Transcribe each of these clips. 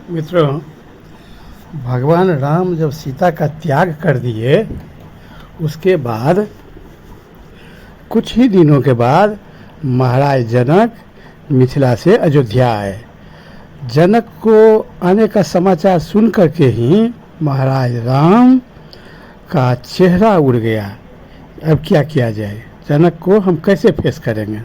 मित्रों, भगवान राम जब सीता का त्याग कर दिए, उसके बाद कुछ ही दिनों के बाद महाराज जनक मिथिला से अयोध्या आए। जनक को आने का समाचार सुन करके ही महाराज राम का चेहरा उड़ गया। अब क्या किया जाए, जनक को हम कैसे फेस करेंगे।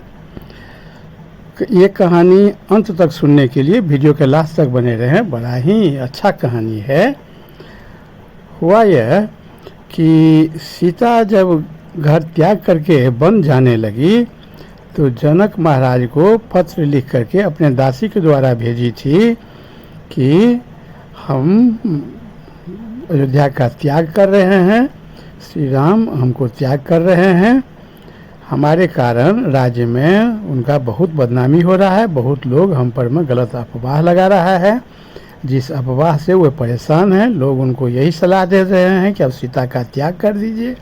ये कहानी अंत तक सुनने के लिए वीडियो के लास्ट तक बने रहें। बड़ा ही अच्छा कहानी है। हुआ यह कि सीता जब घर त्याग करके वन जाने लगी तो जनक महाराज को पत्र लिख करके अपने दासी के द्वारा भेजी थी कि हम अयोध्या का त्याग कर रहे हैं, श्री राम हमको त्याग कर रहे हैं, हमारे कारण राज्य में उनका बहुत बदनामी हो रहा है, बहुत लोग हम पर में गलत अफवाह लगा रहा है, जिस अफवाह से वो परेशान हैं। लोग उनको यही सलाह दे रहे हैं कि अब सीता का त्याग कर दीजिए,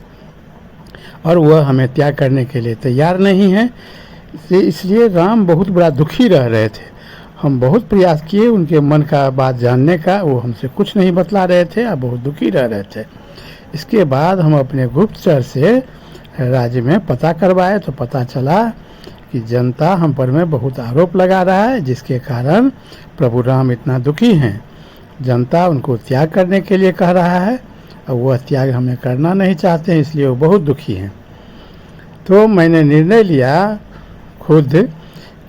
और वह हमें त्याग करने के लिए तैयार नहीं है। इसलिए राम बहुत बड़ा दुखी रह रहे थे। हम बहुत प्रयास किए उनके मन का बात जानने का, वो हमसे कुछ नहीं बतला रहे थे और बहुत दुखी रह रहे थे। इसके बाद हम अपने गुप्तचर से राज्य में पता करवाए तो पता चला कि जनता हम पर में बहुत आरोप लगा रहा है, जिसके कारण प्रभु राम इतना दुखी हैं। जनता उनको त्याग करने के लिए कह रहा है और वह त्याग हमें करना नहीं चाहते हैं, इसलिए वो बहुत दुखी हैं। तो मैंने निर्णय लिया खुद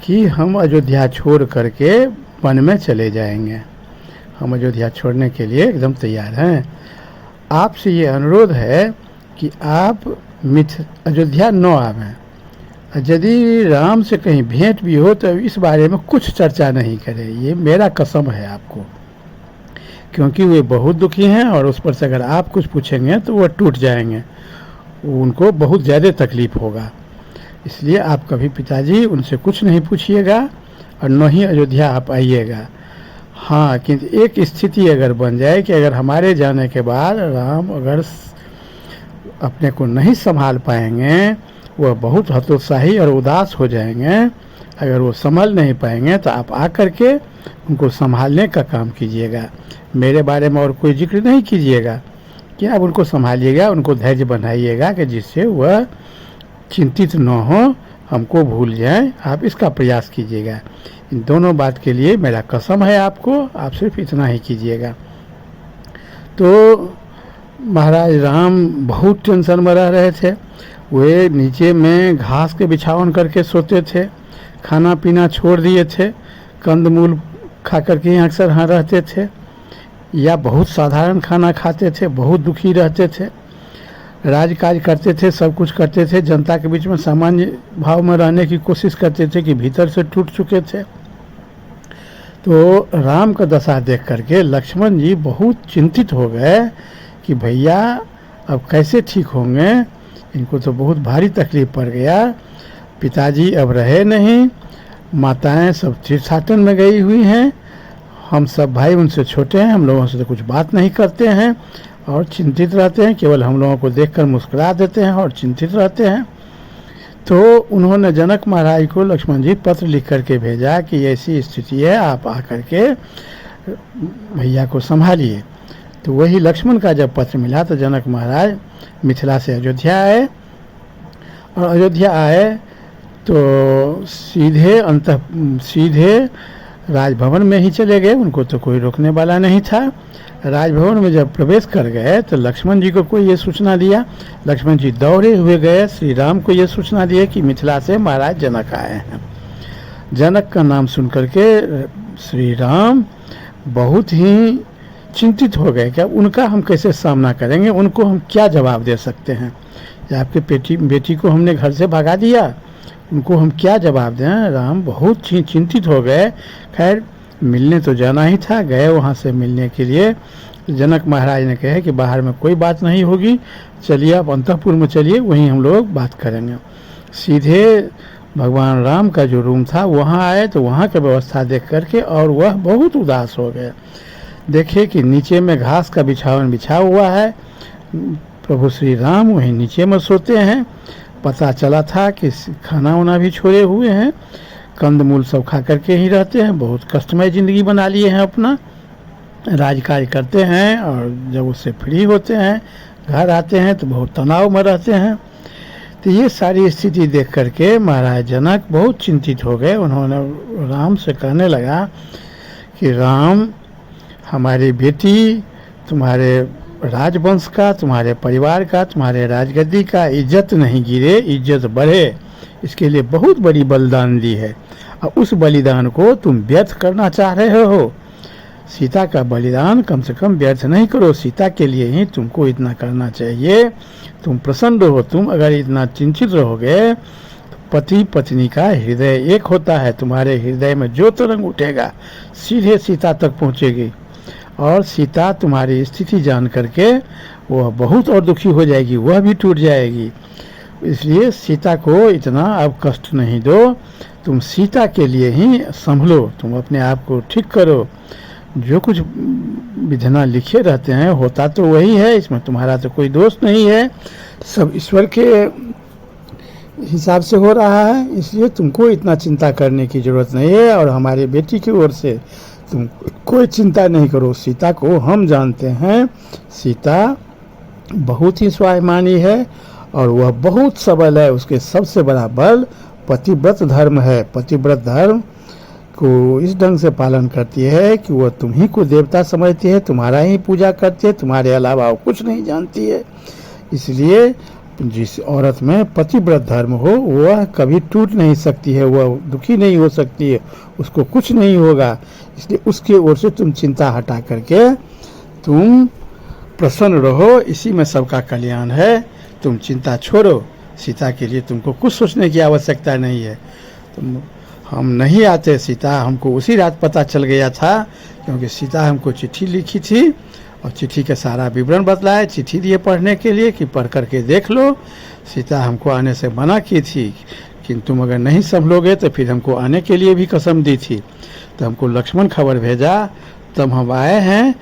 कि हम अयोध्या छोड़ करके वन में चले जाएंगे। हम अयोध्या छोड़ने के लिए एकदम तैयार हैं। आपसे ये अनुरोध है कि आप अयोध्या न आवें। यदि राम से कहीं भेंट भी हो तो इस बारे में कुछ चर्चा नहीं करें, ये मेरा कसम है आपको, क्योंकि वे बहुत दुखी हैं और उस पर से अगर आप कुछ पूछेंगे तो वह टूट जाएंगे, उनको बहुत ज़्यादा तकलीफ होगा। इसलिए आप कभी पिताजी उनसे कुछ नहीं पूछिएगा और न ही अयोध्या आप आइएगा। हाँ, किंतु एक स्थिति अगर बन जाए कि अगर हमारे जाने के बाद राम अगर अपने को नहीं संभाल पाएंगे, वह बहुत हतोत्साही और उदास हो जाएंगे, अगर वो संभाल नहीं पाएंगे तो आप आकर के उनको संभालने का काम कीजिएगा। मेरे बारे में और कोई जिक्र नहीं कीजिएगा कि आप उनको संभालिएगा, उनको धैर्य बनाइएगा कि जिससे वह चिंतित न हो, हमको भूल जाए। आप इसका प्रयास कीजिएगा। इन दोनों बात के लिए मेरा कसम है आपको, आप सिर्फ इतना ही कीजिएगा। तो महाराज राम बहुत टेंशन में रह रहे थे। वे नीचे में घास के बिछावन करके सोते थे, खाना पीना छोड़ दिए थे, कंदमूल खा करके ही अक्सर यहाँ रहते थे या बहुत साधारण खाना खाते थे, बहुत दुखी रहते थे, राजकाज करते थे, सब कुछ करते थे, जनता के बीच में सामान्य भाव में रहने की कोशिश करते थे कि भीतर से टूट चुके थे। तो राम का दशा देख करके लक्ष्मण जी बहुत चिंतित हो गए कि भैया अब कैसे ठीक होंगे, इनको तो बहुत भारी तकलीफ पड़ गया। पिताजी अब रहे नहीं, माताएं सब तीर्थाटन में गई हुई हैं, हम सब भाई उनसे छोटे हैं, हम लोगों से तो कुछ बात नहीं करते हैं और चिंतित रहते हैं, केवल हम लोगों को देखकर मुस्कुरा देते हैं और चिंतित रहते हैं। तो उन्होंने जनक महाराज को लक्ष्मण जी पत्र लिख करके भेजा कि ऐसी स्थिति है, आप आकर के भैया को संभालिए। तो वही लक्ष्मण का जब पत्र मिला तो जनक महाराज मिथिला से अयोध्या आए, और अयोध्या आए तो सीधे राजभवन में ही चले गए। उनको तो कोई रोकने वाला नहीं था। राजभवन में जब प्रवेश कर गए तो लक्ष्मण जी को कोई ये सूचना दिया। लक्ष्मण जी दौड़े हुए गए, श्री राम को ये सूचना दिए कि मिथिला से महाराज जनक आए हैं। जनक का नाम सुन करके श्री राम बहुत ही चिंतित हो गए कि उनका हम कैसे सामना करेंगे, उनको हम क्या जवाब दे सकते हैं। या आपके बेटी को हमने घर से भगा दिया, उनको हम क्या जवाब दें। राम बहुत चिंतित हो गए। खैर मिलने तो जाना ही था, गए वहाँ से मिलने के लिए। जनक महाराज ने कहा कि बाहर में कोई बात नहीं होगी, चलिए आप अंतःपुर में चलिए, वहीं हम लोग बात करेंगे। सीधे भगवान राम का जो रूम था वहाँ आए तो वहाँ की व्यवस्था देख करके और वह बहुत उदास हो गए। देखिए कि नीचे में घास का बिछावन बिछा हुआ है, प्रभु श्री राम वहीं नीचे में सोते हैं। पता चला था कि खाना वाना भी छोड़े हुए हैं, कंदमूल सब खा करके ही रहते हैं, बहुत कष्टमय ज़िंदगी बना लिए हैं अपना। राजकाज करते हैं और जब उससे फ्री होते हैं, घर आते हैं तो बहुत तनाव में रहते हैं। तो ये सारी स्थिति देख करके महाराज जनक बहुत चिंतित हो गए। उन्होंने राम से कहने लगा कि राम, हमारी बेटी तुम्हारे राजवंश का, तुम्हारे परिवार का, तुम्हारे राजगद्दी का इज्जत नहीं गिरे, इज्जत बढ़े, इसके लिए बहुत बड़ी बलिदान दी है और उस बलिदान को तुम व्यर्थ करना चाह रहे हो। सीता का बलिदान कम से कम व्यर्थ नहीं करो, सीता के लिए ही तुमको इतना करना चाहिए। तुम प्रसन्न रहो। तुम अगर इतना चिंतित रहोगे तो पति पत्नी का हृदय एक होता है, तुम्हारे हृदय में जो तरंग उठेगा सीधे सीता तक पहुँचेगी और सीता तुम्हारी स्थिति जान करके वह बहुत और दुखी हो जाएगी, वह भी टूट जाएगी। इसलिए सीता को इतना अब कष्ट नहीं दो, तुम सीता के लिए ही संभलो, तुम अपने आप को ठीक करो। जो कुछ विधना लिखे रहते हैं होता तो वही है, इसमें तुम्हारा तो कोई दोष नहीं है, सब ईश्वर के हिसाब से हो रहा है। इसलिए तुमको इतना चिंता करने की ज़रूरत नहीं है और हमारे बेटी की ओर से तुम कोई चिंता नहीं करो। सीता को हम जानते हैं, सीता बहुत ही स्वाभिमानी है और वह बहुत सबल है। उसके सबसे बड़ा बल पतिव्रत धर्म है। पतिव्रत धर्म को इस ढंग से पालन करती है कि वह तुम्ही को देवता समझती है, तुम्हारा ही पूजा करती है, तुम्हारे अलावा कुछ नहीं जानती है। इसलिए जिस औरत में पतिव्रत धर्म हो वह कभी टूट नहीं सकती है, वह दुखी नहीं हो सकती है, उसको कुछ नहीं होगा। इसलिए उसकी ओर से तुम चिंता हटा करके तुम प्रसन्न रहो, इसी में सबका कल्याण है। तुम चिंता छोड़ो, सीता के लिए तुमको कुछ सोचने की आवश्यकता नहीं है। हम नहीं आते, सीता हमको उसी रात पता चल गया था, क्योंकि सीता हमको चिट्ठी लिखी थी और चिट्ठी का सारा विवरण बतलाया, चिट्ठी दिए पढ़ने के लिए कि पढ़ करके देख लो। सीता हमको आने से मना की थी कि तुम अगर नहीं संभलोगे तो फिर हमको आने के लिए भी कसम दी थी। तो हमको लक्ष्मण खबर भेजा, तब हम आए हैं।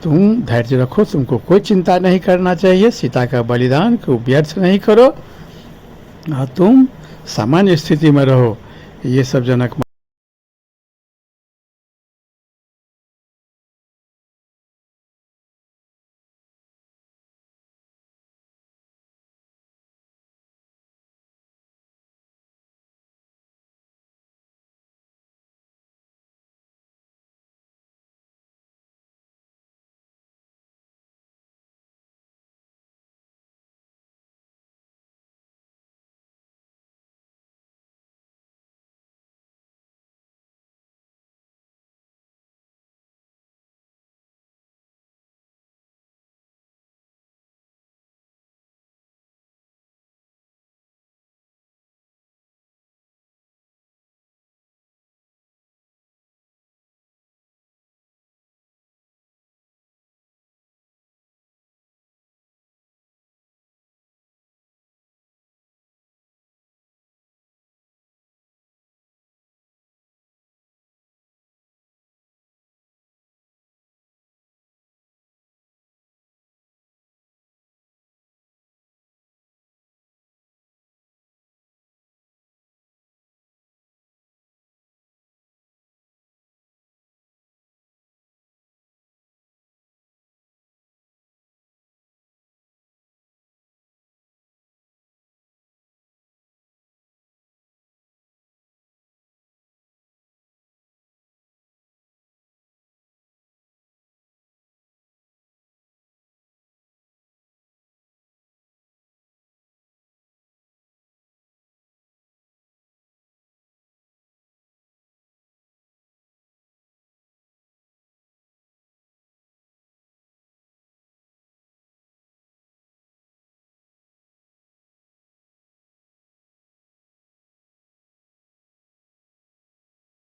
तुम धैर्य रखो, तुमको कोई चिंता नहीं करना चाहिए, सीता का बलिदान को व्यर्थ नहीं करो और तुम सामान्य स्थिति में रहो। ये सब जनक